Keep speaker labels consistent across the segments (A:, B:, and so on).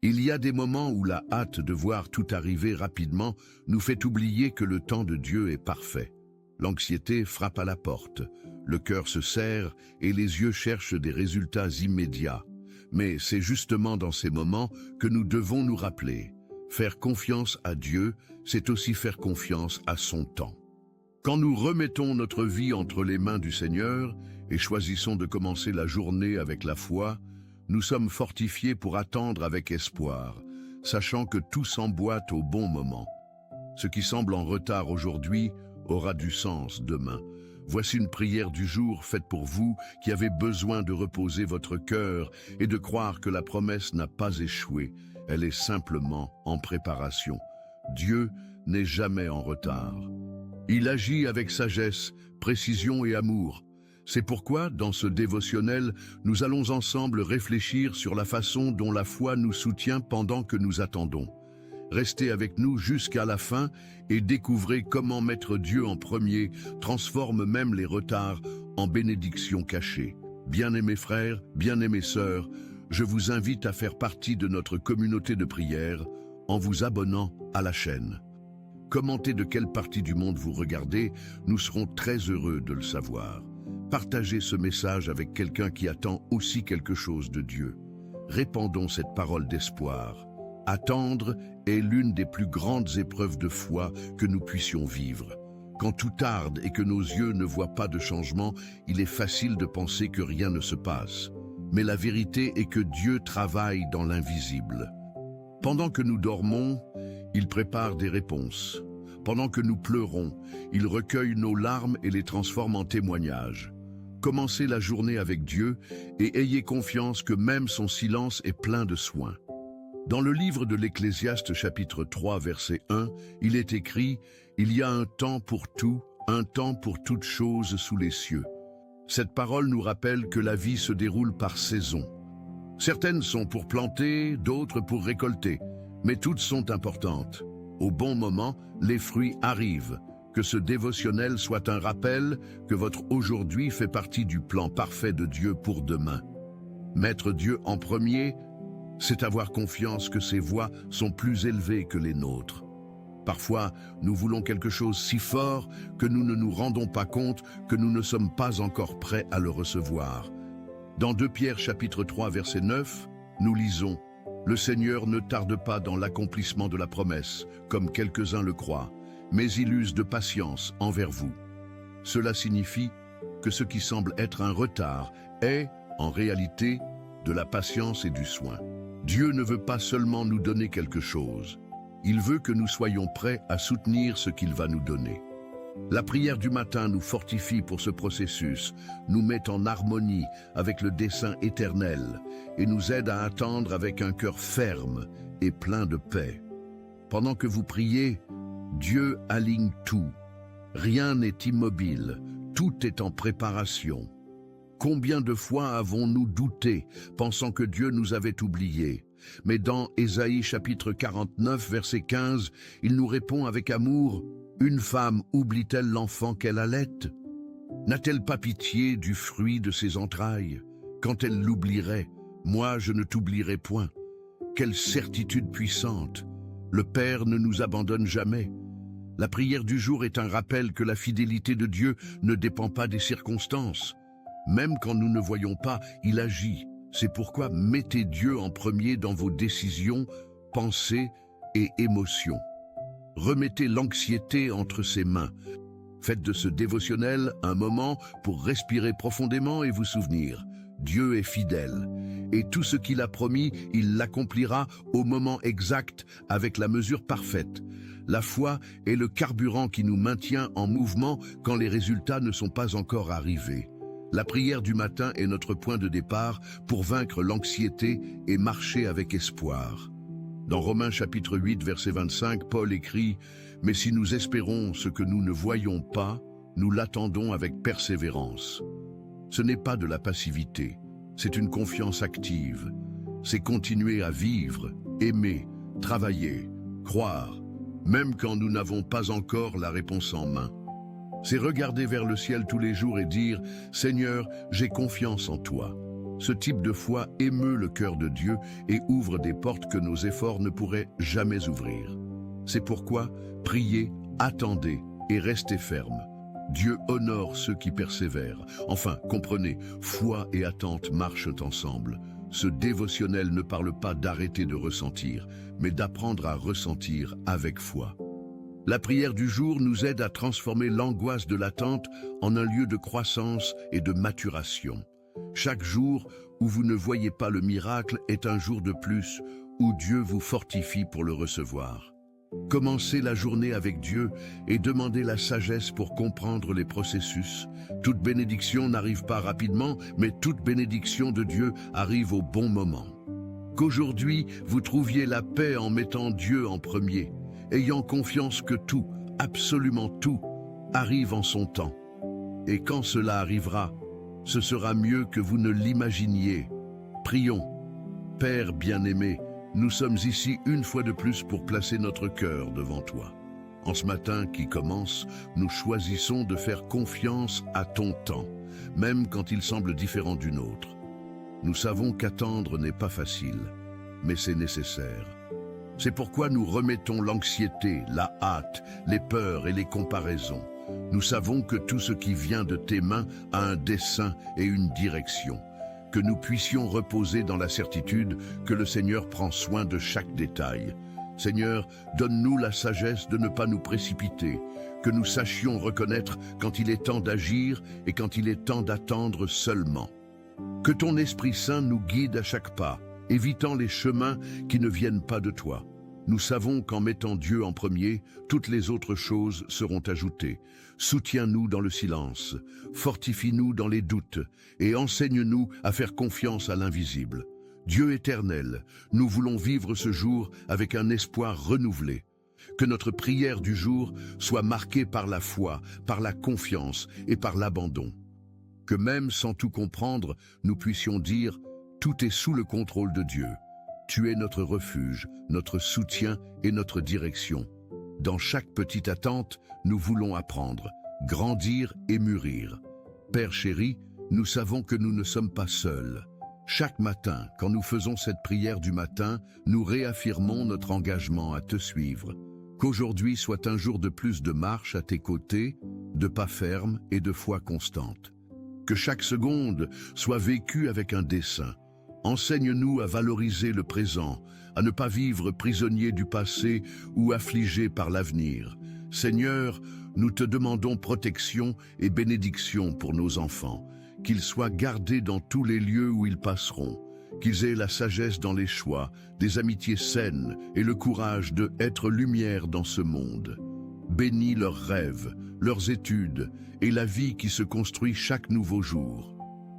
A: Il y a des moments où la hâte de voir tout arriver rapidement nous fait oublier que le temps de Dieu est parfait. L'anxiété frappe à la porte, le cœur se serre et les yeux cherchent des résultats immédiats. Mais c'est justement dans ces moments que nous devons nous rappeler. Faire confiance à Dieu, c'est aussi faire confiance à son temps. Quand nous remettons notre vie entre les mains du Seigneur et choisissons de commencer la journée avec la foi, nous sommes fortifiés pour attendre avec espoir, sachant que tout s'emboîte au bon moment. Ce qui semble en retard aujourd'hui aura du sens demain. Voici une prière du jour faite pour vous qui avez besoin de reposer votre cœur et de croire que la promesse n'a pas échoué. Elle est simplement en préparation. Dieu n'est jamais en retard. Il agit avec sagesse, précision et amour. C'est pourquoi, dans ce dévotionnel, nous allons ensemble réfléchir sur la façon dont la foi nous soutient pendant que nous attendons. Restez avec nous jusqu'à la fin et découvrez comment mettre Dieu en premier transforme même les retards en bénédictions cachées. Bien-aimés frères, bien-aimées sœurs, je vous invite à faire partie de notre communauté de prière en vous abonnant à la chaîne. Commentez de quelle partie du monde vous regardez, nous serons très heureux de le savoir. Partagez ce message avec quelqu'un qui attend aussi quelque chose de Dieu. Répandons cette parole d'espoir. Attendre est l'une des plus grandes épreuves de foi que nous puissions vivre. Quand tout tarde et que nos yeux ne voient pas de changement, il est facile de penser que rien ne se passe. Mais la vérité est que Dieu travaille dans l'invisible. Pendant que nous dormons, il prépare des réponses. Pendant que nous pleurons, il recueille nos larmes et les transforme en témoignages. Commencez la journée avec Dieu et ayez confiance que même son silence est plein de soins. Dans le livre de l'Ecclésiaste chapitre 3 verset 1, il est écrit « Il y a un temps pour tout, un temps pour toutes choses sous les cieux ». Cette parole nous rappelle que la vie se déroule par saisons. Certaines sont pour planter, d'autres pour récolter, mais toutes sont importantes. Au bon moment, les fruits arrivent. Que ce dévotionnel soit un rappel que votre aujourd'hui fait partie du plan parfait de Dieu pour demain. Mettre Dieu en premier, c'est avoir confiance que ses voies sont plus élevées que les nôtres. Parfois, nous voulons quelque chose si fort que nous ne nous rendons pas compte que nous ne sommes pas encore prêts à le recevoir. Dans 2 Pierre chapitre 3 verset 9, nous lisons « Le Seigneur ne tarde pas dans l'accomplissement de la promesse, comme quelques-uns le croient, mais il use de patience envers vous. » Cela signifie que ce qui semble être un retard est, en réalité, de la patience et du soin. Dieu ne veut pas seulement nous donner quelque chose, il veut que nous soyons prêts à soutenir ce qu'il va nous donner. La prière du matin nous fortifie pour ce processus, nous met en harmonie avec le dessein éternel et nous aide à attendre avec un cœur ferme et plein de paix. Pendant que vous priez, Dieu aligne tout. Rien n'est immobile, tout est en préparation. Combien de fois avons-nous douté, pensant que Dieu nous avait oubliés? Mais dans Ésaïe chapitre 49, verset 15, il nous répond avec amour, « Une femme oublie-t-elle l'enfant qu'elle allait? N'a-t-elle pas pitié du fruit de ses entrailles? Quand elle l'oublierait, moi je ne t'oublierai point. Quelle certitude puissante! Le Père ne nous abandonne jamais. » La prière du jour est un rappel que la fidélité de Dieu ne dépend pas des circonstances. Même quand nous ne voyons pas, il agit. C'est pourquoi mettez Dieu en premier dans vos décisions, pensées et émotions. Remettez l'anxiété entre ses mains. Faites de ce dévotionnel un moment pour respirer profondément et vous souvenir. Dieu est fidèle. Et tout ce qu'il a promis, il l'accomplira au moment exact avec la mesure parfaite. La foi est le carburant qui nous maintient en mouvement quand les résultats ne sont pas encore arrivés. La prière du matin est notre point de départ pour vaincre l'anxiété et marcher avec espoir. Dans Romains chapitre 8, verset 25, Paul écrit « Mais si nous espérons ce que nous ne voyons pas, nous l'attendons avec persévérance. » Ce n'est pas de la passivité, c'est une confiance active. C'est continuer à vivre, aimer, travailler, croire, même quand nous n'avons pas encore la réponse en main. C'est regarder vers le ciel tous les jours et dire « Seigneur, j'ai confiance en toi. » Ce type de foi émeut le cœur de Dieu et ouvre des portes que nos efforts ne pourraient jamais ouvrir. C'est pourquoi priez, attendez et restez fermes. Dieu honore ceux qui persévèrent. Enfin, comprenez, foi et attente marchent ensemble. Ce dévotionnel ne parle pas d'arrêter de ressentir, mais d'apprendre à ressentir avec foi. La prière du jour nous aide à transformer l'angoisse de l'attente en un lieu de croissance et de maturation. Chaque jour où vous ne voyez pas le miracle est un jour de plus où Dieu vous fortifie pour le recevoir. Commencez la journée avec Dieu et demandez la sagesse pour comprendre les processus. Toute bénédiction n'arrive pas rapidement, mais toute bénédiction de Dieu arrive au bon moment. Qu'aujourd'hui, vous trouviez la paix en mettant Dieu en premier, ayant confiance que tout, absolument tout, arrive en son temps. Et quand cela arrivera, ce sera mieux que vous ne l'imaginiez. Prions. Père bien-aimé, nous sommes ici une fois de plus pour placer notre cœur devant toi. En ce matin qui commence, nous choisissons de faire confiance à ton temps, même quand il semble différent du nôtre. Nous savons qu'attendre n'est pas facile, mais c'est nécessaire. C'est pourquoi nous remettons l'anxiété, la hâte, les peurs et les comparaisons. Nous savons que tout ce qui vient de tes mains a un dessein et une direction. Que nous puissions reposer dans la certitude que le Seigneur prend soin de chaque détail. Seigneur, donne-nous la sagesse de ne pas nous précipiter, que nous sachions reconnaître quand il est temps d'agir et quand il est temps d'attendre seulement. Que ton Esprit Saint nous guide à chaque pas, évitant les chemins qui ne viennent pas de toi. Nous savons qu'en mettant Dieu en premier, toutes les autres choses seront ajoutées. Soutiens-nous dans le silence, fortifie-nous dans les doutes et enseigne-nous à faire confiance à l'invisible. Dieu éternel, nous voulons vivre ce jour avec un espoir renouvelé. Que notre prière du jour soit marquée par la foi, par la confiance et par l'abandon. Que même sans tout comprendre, nous puissions dire « Tout est sous le contrôle de Dieu ». Tu es notre refuge, notre soutien et notre direction. Dans chaque petite attente, nous voulons apprendre, grandir et mûrir. Père chéri, nous savons que nous ne sommes pas seuls. Chaque matin, quand nous faisons cette prière du matin, nous réaffirmons notre engagement à te suivre. Qu'aujourd'hui soit un jour de plus de marche à tes côtés, de pas fermes et de foi constante. Que chaque seconde soit vécue avec un dessein. Enseigne-nous à valoriser le présent, à ne pas vivre prisonnier du passé ou affligé par l'avenir. Seigneur, nous te demandons protection et bénédiction pour nos enfants, qu'ils soient gardés dans tous les lieux où ils passeront, qu'ils aient la sagesse dans les choix, des amitiés saines et le courage de être lumière dans ce monde. Bénis leurs rêves, leurs études et la vie qui se construit chaque nouveau jour.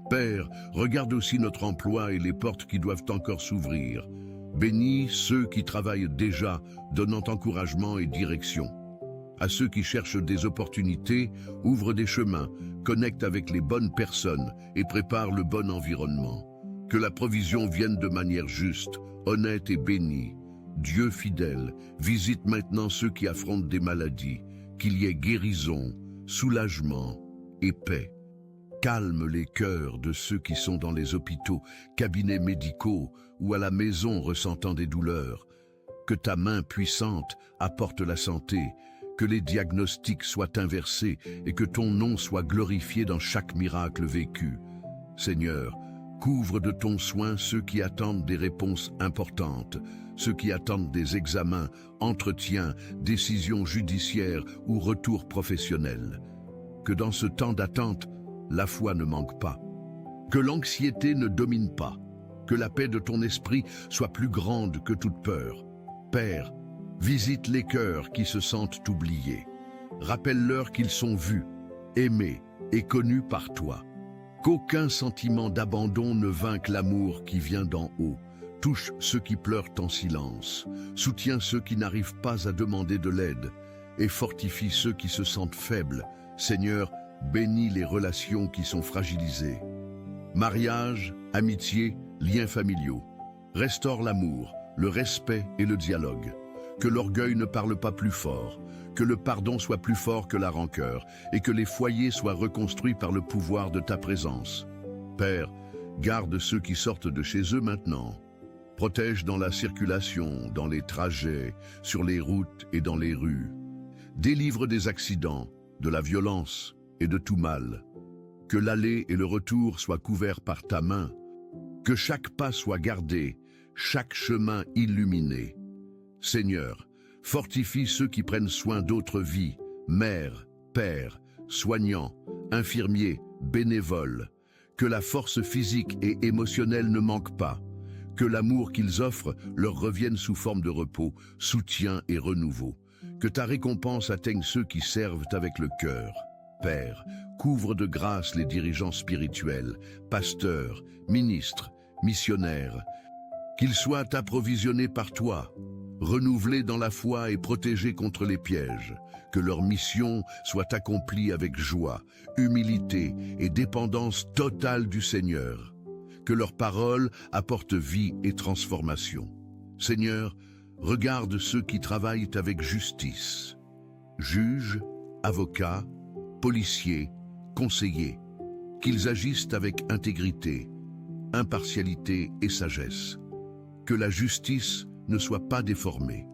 A: Père, regarde aussi notre emploi et les portes qui doivent encore s'ouvrir. Bénis ceux qui travaillent déjà, donnant encouragement et direction. À ceux qui cherchent des opportunités, ouvre des chemins, connecte avec les bonnes personnes et prépare le bon environnement. Que la provision vienne de manière juste, honnête et bénie. Dieu fidèle, visite maintenant ceux qui affrontent des maladies, qu'il y ait guérison, soulagement et paix. Calme les cœurs de ceux qui sont dans les hôpitaux, cabinets médicaux ou à la maison ressentant des douleurs. Que ta main puissante apporte la santé, que les diagnostics soient inversés et que ton nom soit glorifié dans chaque miracle vécu. Seigneur, couvre de ton soin ceux qui attendent des réponses importantes, ceux qui attendent des examens, entretiens, décisions judiciaires ou retours professionnels. Que dans ce temps d'attente, la foi ne manque pas. Que l'anxiété ne domine pas. Que la paix de ton esprit soit plus grande que toute peur. Père, visite les cœurs qui se sentent oubliés. Rappelle-leur qu'ils sont vus, aimés et connus par toi. Qu'aucun sentiment d'abandon ne vainque l'amour qui vient d'en haut. Touche ceux qui pleurent en silence. Soutiens ceux qui n'arrivent pas à demander de l'aide. Et fortifie ceux qui se sentent faibles. Seigneur, bénis les relations qui sont fragilisées. Mariage, amitié, liens familiaux. Restaure l'amour, le respect et le dialogue. Que l'orgueil ne parle pas plus fort, que le pardon soit plus fort que la rancœur et que les foyers soient reconstruits par le pouvoir de ta présence. Père, Garde ceux qui sortent de chez eux maintenant. Protège dans la circulation, dans les trajets, sur les routes et dans les rues. Délivre des accidents, de la violence et de tout mal. Que l'aller et le retour soient couverts par ta main. Que chaque pas soit gardé, chaque chemin illuminé. Seigneur, fortifie ceux qui prennent soin d'autres vies, mères, pères, soignants, infirmiers, bénévoles. Que la force physique et émotionnelle ne manque pas. Que l'amour qu'ils offrent leur revienne sous forme de repos, soutien et renouveau. Que ta récompense atteigne ceux qui servent avec le cœur. Père, couvre de grâce les dirigeants spirituels, pasteurs, ministres, missionnaires. Qu'ils soient approvisionnés par toi, renouvelés dans la foi et protégés contre les pièges. Que leur mission soit accomplie avec joie, humilité et dépendance totale du Seigneur. Que leurs paroles apportent vie et transformation. Seigneur, regarde ceux qui travaillent avec justice. Juges, avocats, policiers, conseillers. Qu'ils agissent avec intégrité, impartialité et sagesse. Que la justice ne soit pas déformée.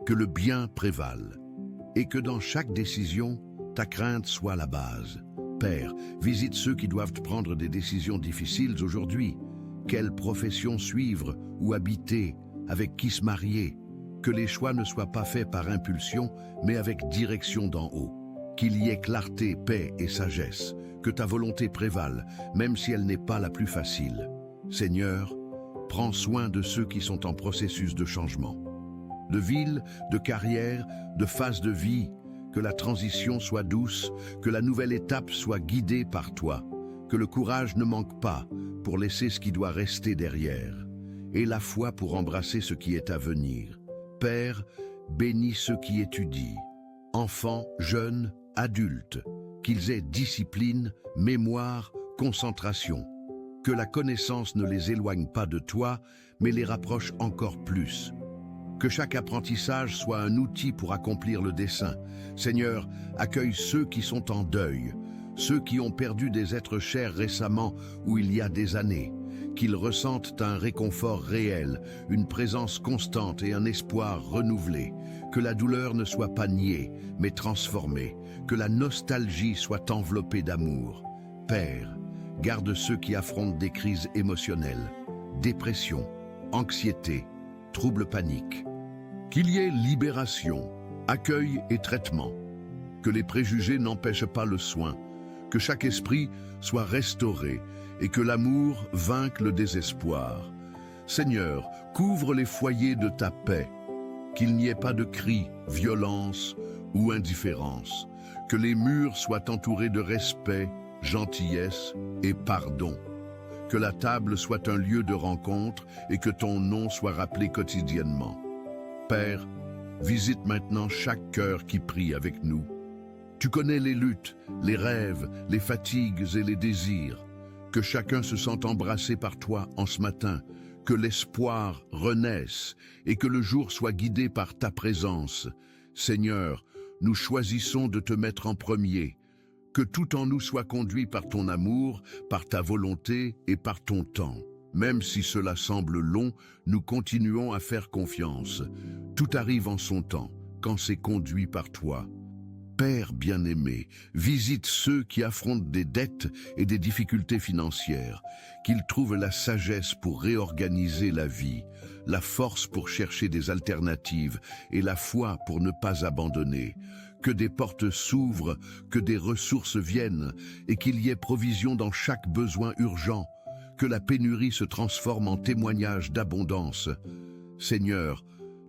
A: Que le bien prévale. Et que dans chaque décision, ta crainte soit la base. Père, visite ceux qui doivent prendre des décisions difficiles aujourd'hui. Quelle profession suivre ou habiter, avec qui se marier. Que les choix ne soient pas faits par impulsion, mais avec direction d'en haut. Qu'il y ait clarté, paix et sagesse. Que ta volonté prévale, même si elle n'est pas la plus facile. Seigneur, prends soin de ceux qui sont en processus de changement. De ville, de carrière, de phase de vie, que la transition soit douce, que la nouvelle étape soit guidée par toi, que le courage ne manque pas pour laisser ce qui doit rester derrière, et la foi pour embrasser ce qui est à venir. Père, bénis ceux qui étudient, enfants, jeunes, adultes, qu'ils aient discipline, mémoire, concentration, que la connaissance ne les éloigne pas de toi, mais les rapproche encore plus. Que chaque apprentissage soit un outil pour accomplir le dessein. Seigneur, accueille ceux qui sont en deuil, ceux qui ont perdu des êtres chers récemment ou il y a des années, qu'ils ressentent un réconfort réel, une présence constante et un espoir renouvelé. Que la douleur ne soit pas niée, mais transformée, que la nostalgie soit enveloppée d'amour. Père, garde ceux qui affrontent des crises émotionnelles, dépression, anxiété, troubles paniques. Qu'il y ait libération, accueil et traitement. Que les préjugés n'empêchent pas le soin. Que chaque esprit soit restauré et que l'amour vainque le désespoir. Seigneur, couvre les foyers de ta paix. Qu'il n'y ait pas de cris, violence ou indifférence. Que les murs soient entourés de respect, gentillesse et pardon. Que la table soit un lieu de rencontre et que ton nom soit rappelé quotidiennement. Père, visite maintenant chaque cœur qui prie avec nous. Tu connais les luttes, les rêves, les fatigues et les désirs. Que chacun se sente embrassé par toi en ce matin. Que l'espoir renaisse et que le jour soit guidé par ta présence. Seigneur, nous choisissons de te mettre en premier. Que tout en nous soit conduit par ton amour, par ta volonté et par ton temps. Même si cela semble long, nous continuons à faire confiance. Tout arrive en son temps, quand c'est conduit par toi. Père bien-aimé, visite ceux qui affrontent des dettes et des difficultés financières, qu'ils trouvent la sagesse pour réorganiser la vie, la force pour chercher des alternatives et la foi pour ne pas abandonner. Que des portes s'ouvrent, que des ressources viennent et qu'il y ait provision dans chaque besoin urgent, que la pénurie se transforme en témoignage d'abondance. Seigneur,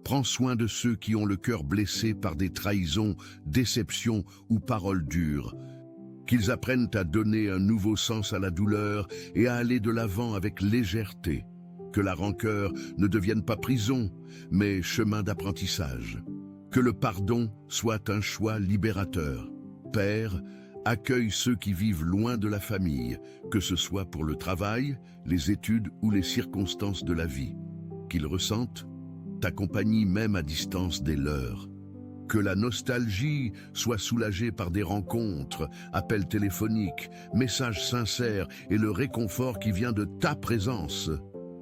A: prends soin de ceux qui ont le cœur blessé par des trahisons, déceptions ou paroles dures. Qu'ils apprennent à donner un nouveau sens à la douleur et à aller de l'avant avec légèreté. Que la rancœur ne devienne pas prison, mais chemin d'apprentissage. Que le pardon soit un choix libérateur. Père, accueille ceux qui vivent loin de la famille, que ce soit pour le travail, les études ou les circonstances de la vie. Qu'ils ressentent ta compagnie même à distance des leurs. Que la nostalgie soit soulagée par des rencontres, appels téléphoniques, messages sincères et le réconfort qui vient de ta présence.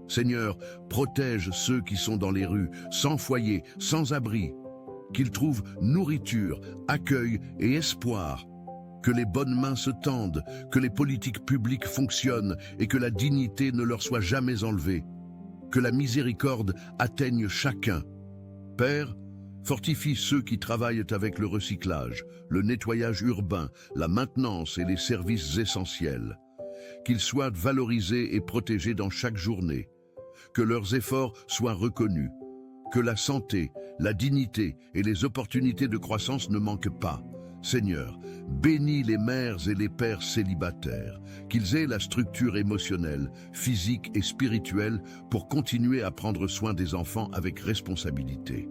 A: Seigneur, protège ceux qui sont dans les rues, sans foyer, sans abri. Qu'ils trouvent nourriture, accueil et espoir. Que les bonnes mains se tendent, que les politiques publiques fonctionnent et que la dignité ne leur soit jamais enlevée. Que la miséricorde atteigne chacun. Père, fortifie ceux qui travaillent avec le recyclage, le nettoyage urbain, la maintenance et les services essentiels. Qu'ils soient valorisés et protégés dans chaque journée. Que leurs efforts soient reconnus. Que la santé, la dignité et les opportunités de croissance ne manquent pas. Seigneur, bénis les mères et les pères célibataires, qu'ils aient la structure émotionnelle, physique et spirituelle pour continuer à prendre soin des enfants avec responsabilité.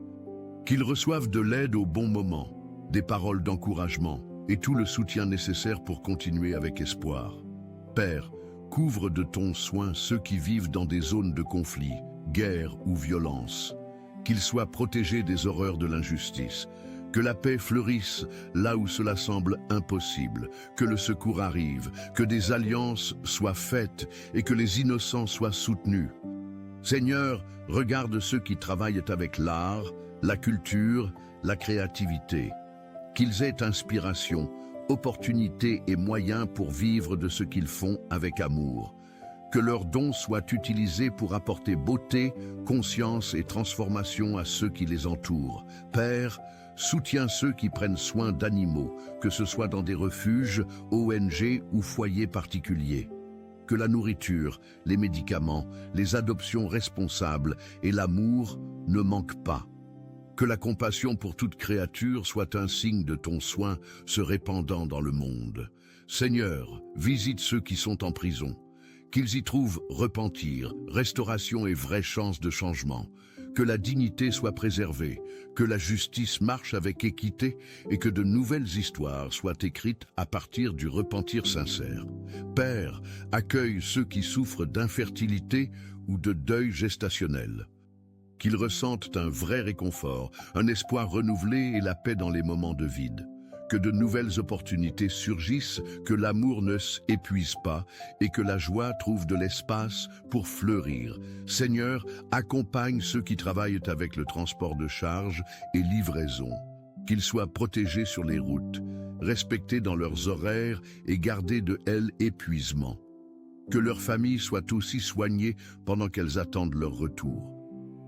A: Qu'ils reçoivent de l'aide au bon moment, des paroles d'encouragement et tout le soutien nécessaire pour continuer avec espoir. Père, couvre de ton soin ceux qui vivent dans des zones de conflit, guerre ou violence. Qu'ils soient protégés des horreurs de l'injustice. Que la paix fleurisse là où cela semble impossible, que le secours arrive, que des alliances soient faites et que les innocents soient soutenus. Seigneur, regarde ceux qui travaillent avec l'art, la culture, la créativité. Qu'ils aient inspiration, opportunités et moyens pour vivre de ce qu'ils font avec amour. Que leurs dons soient utilisés pour apporter beauté, conscience et transformation à ceux qui les entourent. Père, soutiens ceux qui prennent soin d'animaux, que ce soit dans des refuges, ONG ou foyers particuliers. Que la nourriture, les médicaments, les adoptions responsables et l'amour ne manquent pas. Que la compassion pour toute créature soit un signe de ton soin se répandant dans le monde. Seigneur, visite ceux qui sont en prison. Qu'ils y trouvent repentir, restauration et vraie chance de changement. Que la dignité soit préservée, que la justice marche avec équité et que de nouvelles histoires soient écrites à partir du repentir sincère. Père, accueille ceux qui souffrent d'infertilité ou de deuil gestationnel. Qu'ils ressentent un vrai réconfort, un espoir renouvelé et la paix dans les moments de vide. Que de nouvelles opportunités surgissent, que l'amour ne s'épuise pas et que la joie trouve de l'espace pour fleurir. Seigneur, accompagne ceux qui travaillent avec le transport de charge et livraison. Qu'ils soient protégés sur les routes, respectés dans leurs horaires et gardés de épuisement. Que leurs familles soient aussi soignées pendant qu'elles attendent leur retour.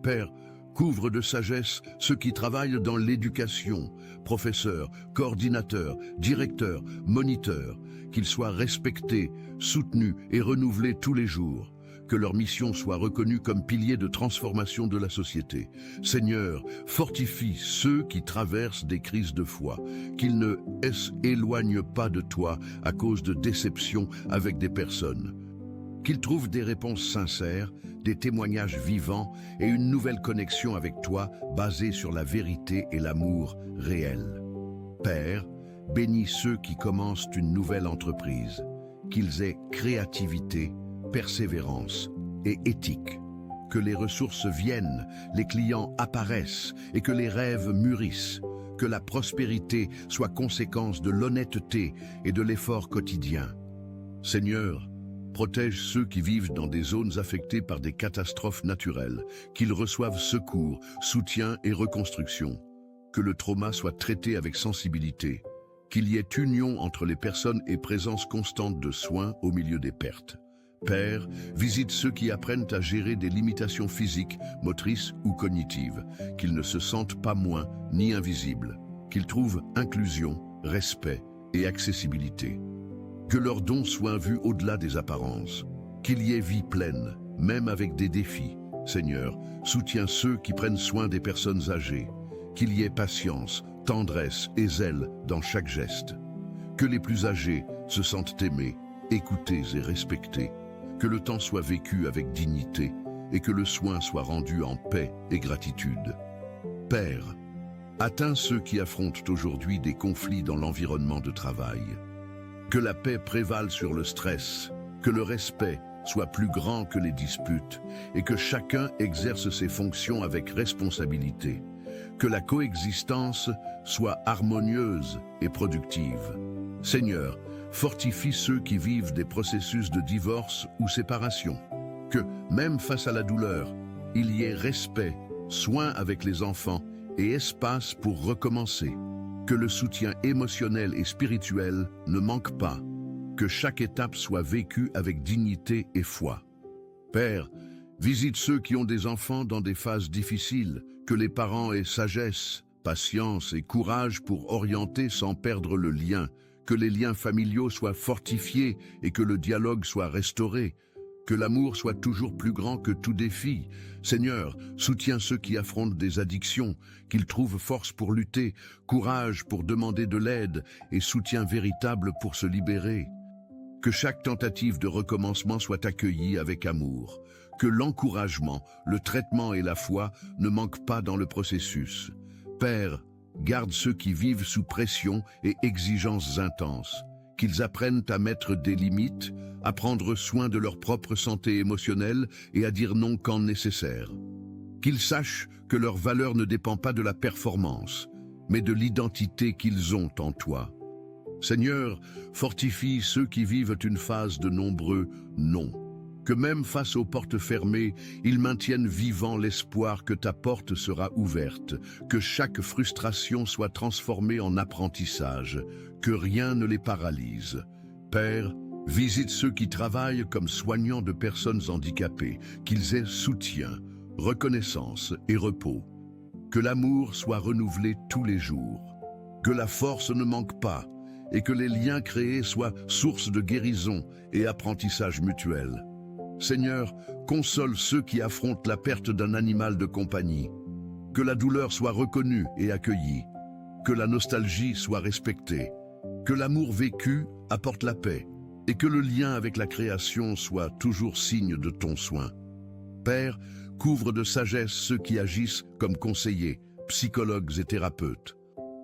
A: Père, couvre de sagesse ceux qui travaillent dans l'éducation, professeurs, coordinateurs, directeurs, moniteurs, qu'ils soient respectés, soutenus et renouvelés tous les jours, que leur mission soit reconnue comme pilier de transformation de la société. Seigneur, fortifie ceux qui traversent des crises de foi, qu'ils ne s'éloignent pas de toi à cause de déceptions avec des personnes. Qu'ils trouvent des réponses sincères, des témoignages vivants et une nouvelle connexion avec toi basée sur la vérité et l'amour réel. Père, bénis ceux qui commencent une nouvelle entreprise, qu'ils aient créativité, persévérance et éthique. Que les ressources viennent, les clients apparaissent et que les rêves mûrissent. Que la prospérité soit conséquence de l'honnêteté et de l'effort quotidien. Seigneur, protège ceux qui vivent dans des zones affectées par des catastrophes naturelles, qu'ils reçoivent secours, soutien et reconstruction. Que le trauma soit traité avec sensibilité, qu'il y ait union entre les personnes et présence constante de soins au milieu des pertes. Père, visite ceux qui apprennent à gérer des limitations physiques, motrices ou cognitives, qu'ils ne se sentent pas moins ni invisibles, qu'ils trouvent inclusion, respect et accessibilité. Que leurs dons soient vus au-delà des apparences, qu'il y ait vie pleine, même avec des défis. Seigneur, soutiens ceux qui prennent soin des personnes âgées, qu'il y ait patience, tendresse et zèle dans chaque geste. Que les plus âgés se sentent aimés, écoutés et respectés, que le temps soit vécu avec dignité et que le soin soit rendu en paix et gratitude. Père, atteins ceux qui affrontent aujourd'hui des conflits dans l'environnement de travail. Que la paix prévale sur le stress, que le respect soit plus grand que les disputes et que chacun exerce ses fonctions avec responsabilité. que la coexistence soit harmonieuse et productive. Seigneur, fortifie ceux qui vivent des processus de divorce ou séparation. Que, même face à la douleur, il y ait respect, soin avec les enfants et espace pour recommencer. Que le soutien émotionnel et spirituel ne manque pas. Que chaque étape soit vécue avec dignité et foi. Père, visite ceux qui ont des enfants dans des phases difficiles, que les parents aient sagesse, patience et courage pour orienter sans perdre le lien, que les liens familiaux soient fortifiés et que le dialogue soit restauré, que l'amour soit toujours plus grand que tout défi. Seigneur, soutiens ceux qui affrontent des addictions, qu'ils trouvent force pour lutter, courage pour demander de l'aide et soutien véritable pour se libérer. Que chaque tentative de recommencement soit accueillie avec amour, que l'encouragement, le traitement et la foi ne manquent pas dans le processus. Père, garde ceux qui vivent sous pression et exigences intenses, qu'ils apprennent à mettre des limites, à prendre soin de leur propre santé émotionnelle et à dire non quand nécessaire. Qu'ils sachent que leur valeur ne dépend pas de la performance, mais de l'identité qu'ils ont en toi. Seigneur, fortifie ceux qui vivent une phase de nombreux non. Que même face aux portes fermées, ils maintiennent vivant l'espoir que ta porte sera ouverte, que chaque frustration soit transformée en apprentissage, que rien ne les paralyse. Père, visite ceux qui travaillent comme soignants de personnes handicapées, qu'ils aient soutien, reconnaissance et repos. Que l'amour soit renouvelé tous les jours, que la force ne manque pas, et que les liens créés soient source de guérison et apprentissage mutuel. Seigneur, console ceux qui affrontent la perte d'un animal de compagnie. Que la douleur soit reconnue et accueillie. Que la nostalgie soit respectée. Que l'amour vécu apporte la paix. Et que le lien avec la création soit toujours signe de ton soin. Père, couvre de sagesse ceux qui agissent comme conseillers, psychologues et thérapeutes.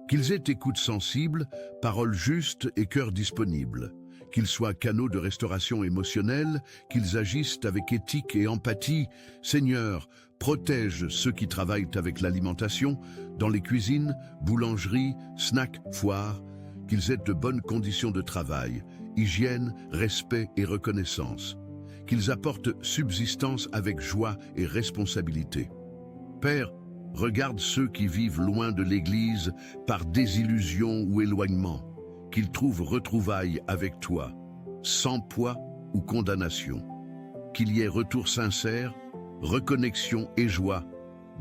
A: Qu'ils aient écoute sensible, paroles justes et cœur disponible. Qu'ils soient canaux de restauration émotionnelle, qu'ils agissent avec éthique et empathie. Seigneur, protège ceux qui travaillent avec l'alimentation, dans les cuisines, boulangeries, snacks, foires, qu'ils aient de bonnes conditions de travail, hygiène, respect et reconnaissance. Qu'ils apportent subsistance avec joie et responsabilité. Père, regarde ceux qui vivent loin de l'Église par désillusion ou éloignement, qu'ils trouvent retrouvailles avec toi, sans poids ou condamnation. Qu'il y ait retour sincère, reconnexion et joie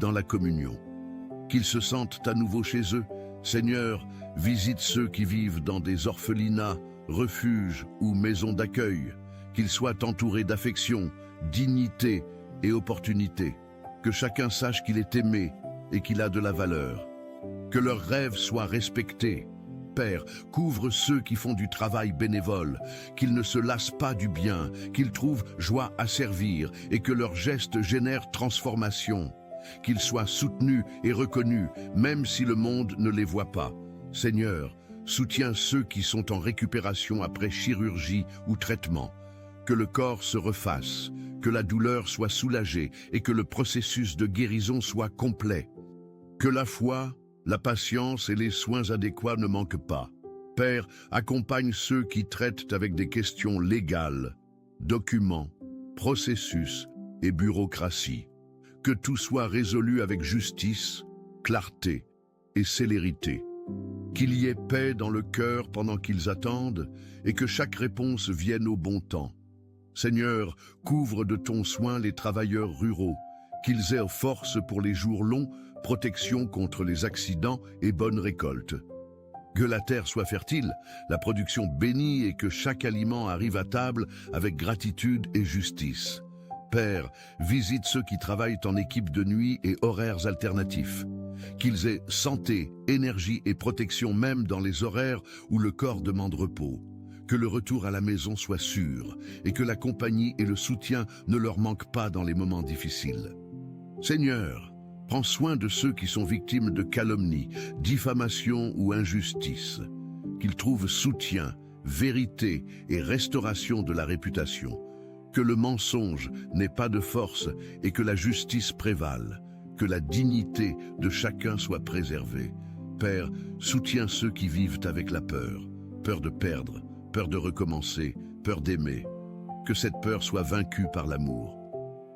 A: dans la communion. Qu'ils se sentent à nouveau chez eux. Seigneur, visite ceux qui vivent dans des orphelinats, refuges ou maisons d'accueil. Qu'ils soient entourés d'affection, dignité et opportunité. Que chacun sache qu'il est aimé et qu'il a de la valeur. Que leurs rêves soient respectés. Père, couvre ceux qui font du travail bénévole, qu'ils ne se lassent pas du bien, qu'ils trouvent joie à servir et que leurs gestes génèrent transformation. Qu'ils soient soutenus et reconnus, même si le monde ne les voit pas. Seigneur, soutiens ceux qui sont en récupération après chirurgie ou traitement. Que le corps se refasse, que la douleur soit soulagée et que le processus de guérison soit complet. Que la foi, la patience et les soins adéquats ne manquent pas. Père, accompagne ceux qui traitent avec des questions légales, documents, processus et bureaucratie. Que tout soit résolu avec justice, clarté et célérité. Qu'il y ait paix dans le cœur pendant qu'ils attendent et que chaque réponse vienne au bon temps. Seigneur, couvre de ton soin les travailleurs ruraux, qu'ils aient force pour les jours longs, protection contre les accidents et bonne récolte. Que la terre soit fertile, la production bénie et que chaque aliment arrive à table avec gratitude et justice. Père, visite ceux qui travaillent en équipe de nuit et horaires alternatifs. Qu'ils aient santé, énergie et protection même dans les horaires où le corps demande repos. Que le retour à la maison soit sûr et que la compagnie et le soutien ne leur manquent pas dans les moments difficiles. Seigneur, prends soin de ceux qui sont victimes de calomnie, diffamation ou injustice. Qu'ils trouvent soutien, vérité et restauration de la réputation. Que le mensonge n'ait pas de force et que la justice prévale. que la dignité de chacun soit préservée. Père, soutiens ceux qui vivent avec la peur. Peur de perdre, peur de recommencer, peur d'aimer. Que cette peur soit vaincue par l'amour.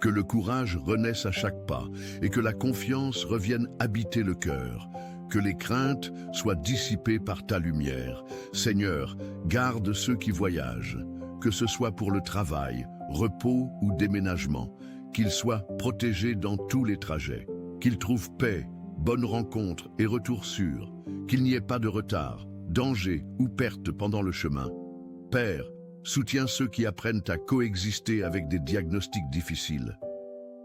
A: Que le courage renaisse à chaque pas et que la confiance revienne habiter le cœur. Que les craintes soient dissipées par ta lumière. Seigneur, garde ceux qui voyagent, que ce soit pour le travail, repos ou déménagement, qu'ils soient protégés dans tous les trajets, qu'ils trouvent paix, bonne rencontre et retour sûr, qu'il n'y ait pas de retard, danger ou perte pendant le chemin. Père, soutiens ceux qui apprennent à coexister avec des diagnostics difficiles.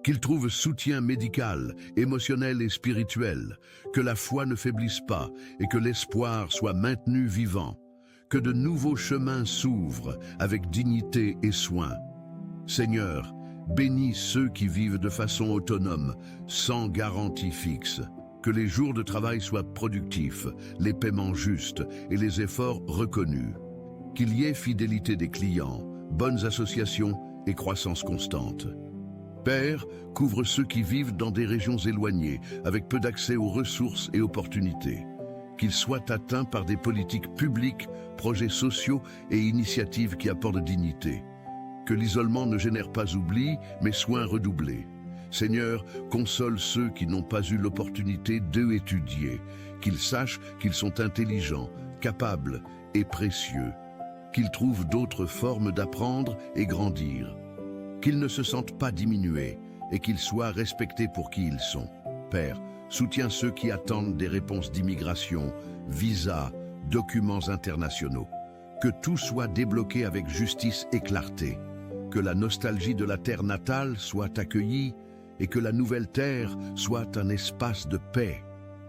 A: Qu'ils trouvent soutien médical, émotionnel et spirituel, que la foi ne faiblisse pas et que l'espoir soit maintenu vivant, que de nouveaux chemins s'ouvrent avec dignité et soin. Seigneur, bénis ceux qui vivent de façon autonome, sans garantie fixe. Que les jours de travail soient productifs, les paiements justes et les efforts reconnus. Qu'il y ait fidélité des clients, bonnes associations et croissance constante. Père, couvre ceux qui vivent dans des régions éloignées, avec peu d'accès aux ressources et opportunités. Qu'ils soient atteints par des politiques publiques, projets sociaux et initiatives qui apportent dignité. Que l'isolement ne génère pas oubli, mais soins redoublés. Seigneur, console ceux qui n'ont pas eu l'opportunité d'étudier, qu'ils sachent qu'ils sont intelligents, capables et précieux, qu'ils trouvent d'autres formes d'apprendre et grandir, qu'ils ne se sentent pas diminués et qu'ils soient respectés pour qui ils sont. Père, soutiens ceux qui attendent des réponses d'immigration, visas, documents internationaux. Que tout soit débloqué avec justice et clarté, que la nostalgie de la terre natale soit accueillie et que la nouvelle terre soit un espace de paix.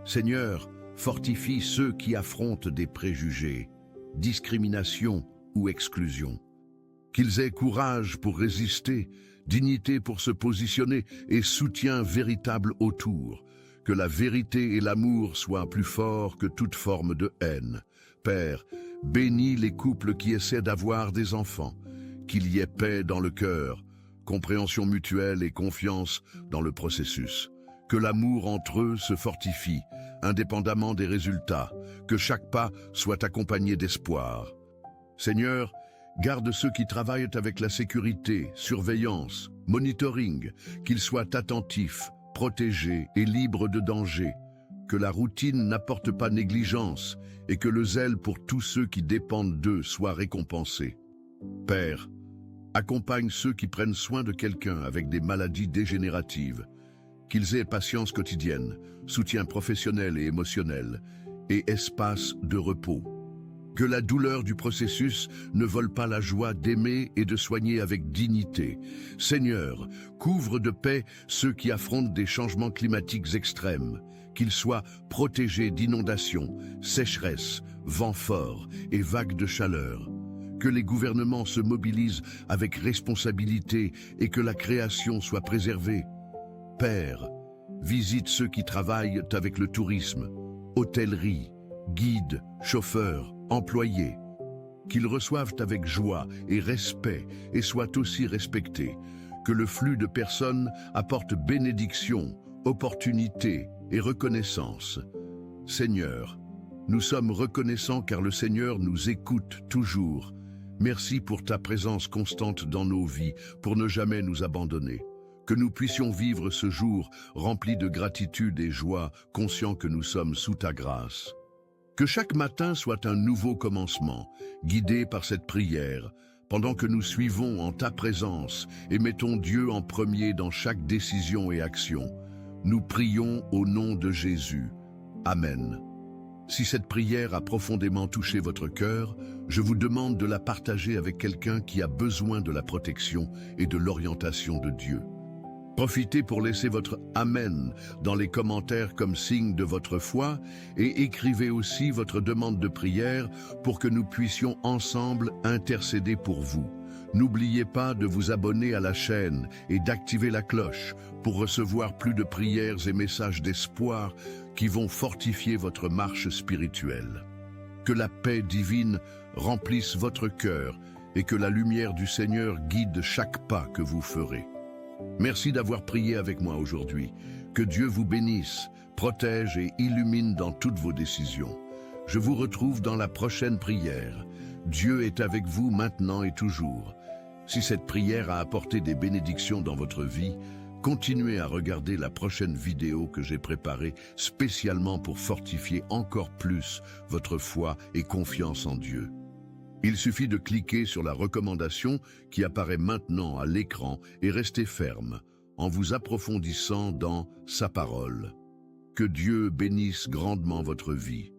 A: Seigneur, fortifie ceux qui affrontent des préjugés, discrimination ou exclusion. Qu'ils aient courage pour résister, dignité pour se positionner et soutien véritable autour. Que la vérité et l'amour soient plus forts que toute forme de haine. Père, bénis les couples qui essaient d'avoir des enfants. Qu'il y ait paix dans le cœur, compréhension mutuelle et confiance dans le processus. Que l'amour entre eux se fortifie, indépendamment des résultats. Que chaque pas soit accompagné d'espoir. Seigneur, garde ceux qui travaillent avec la sécurité, surveillance, monitoring, qu'ils soient attentifs, protégés et libres de danger. Que la routine n'apporte pas négligence et que le zèle pour tous ceux qui dépendent d'eux soit récompensé. Père, accompagne ceux qui prennent soin de quelqu'un avec des maladies dégénératives, qu'ils aient patience quotidienne, soutien professionnel et émotionnel, et espace de repos. Que la douleur du processus ne vole pas la joie d'aimer et de soigner avec dignité. Seigneur, couvre de paix ceux qui affrontent des changements climatiques extrêmes, qu'ils soient protégés d'inondations, sécheresses, vents forts et vagues de chaleur. Que les gouvernements se mobilisent avec responsabilité et que la création soit préservée. Père, visite ceux qui travaillent avec le tourisme, hôtellerie, guides, chauffeurs, employés. Qu'ils reçoivent avec joie et respect et soient aussi respectés. Que le flux de personnes apporte bénédiction, opportunité et reconnaissance. Seigneur, nous sommes reconnaissants car le Seigneur nous écoute toujours. Merci pour ta présence constante dans nos vies, pour ne jamais nous abandonner. Que nous puissions vivre ce jour rempli de gratitude et joie, conscients que nous sommes sous ta grâce. Que chaque matin soit un nouveau commencement, guidé par cette prière, pendant que nous suivons en ta présence et mettons Dieu en premier dans chaque décision et action. Nous prions au nom de Jésus. Amen. Si cette prière a profondément touché votre cœur, je vous demande de la partager avec quelqu'un qui a besoin de la protection et de l'orientation de Dieu. Profitez pour laisser votre Amen dans les commentaires comme signe de votre foi et écrivez aussi votre demande de prière pour que nous puissions ensemble intercéder pour vous. N'oubliez pas de vous abonner à la chaîne et d'activer la cloche pour recevoir plus de prières et messages d'espoir qui vont fortifier votre marche spirituelle. Que la paix divine remplisse votre cœur et que la lumière du Seigneur guide chaque pas que vous ferez. Merci d'avoir prié avec moi aujourd'hui. Que Dieu vous bénisse, protège et illumine dans toutes vos décisions. Je vous retrouve dans la prochaine prière. Dieu est avec vous maintenant et toujours. Si cette prière a apporté des bénédictions dans votre vie, continuez à regarder la prochaine vidéo que j'ai préparée spécialement pour fortifier encore plus votre foi et confiance en Dieu. Il suffit de cliquer sur la recommandation qui apparaît maintenant à l'écran et rester ferme en vous approfondissant dans sa parole. Que Dieu bénisse grandement votre vie.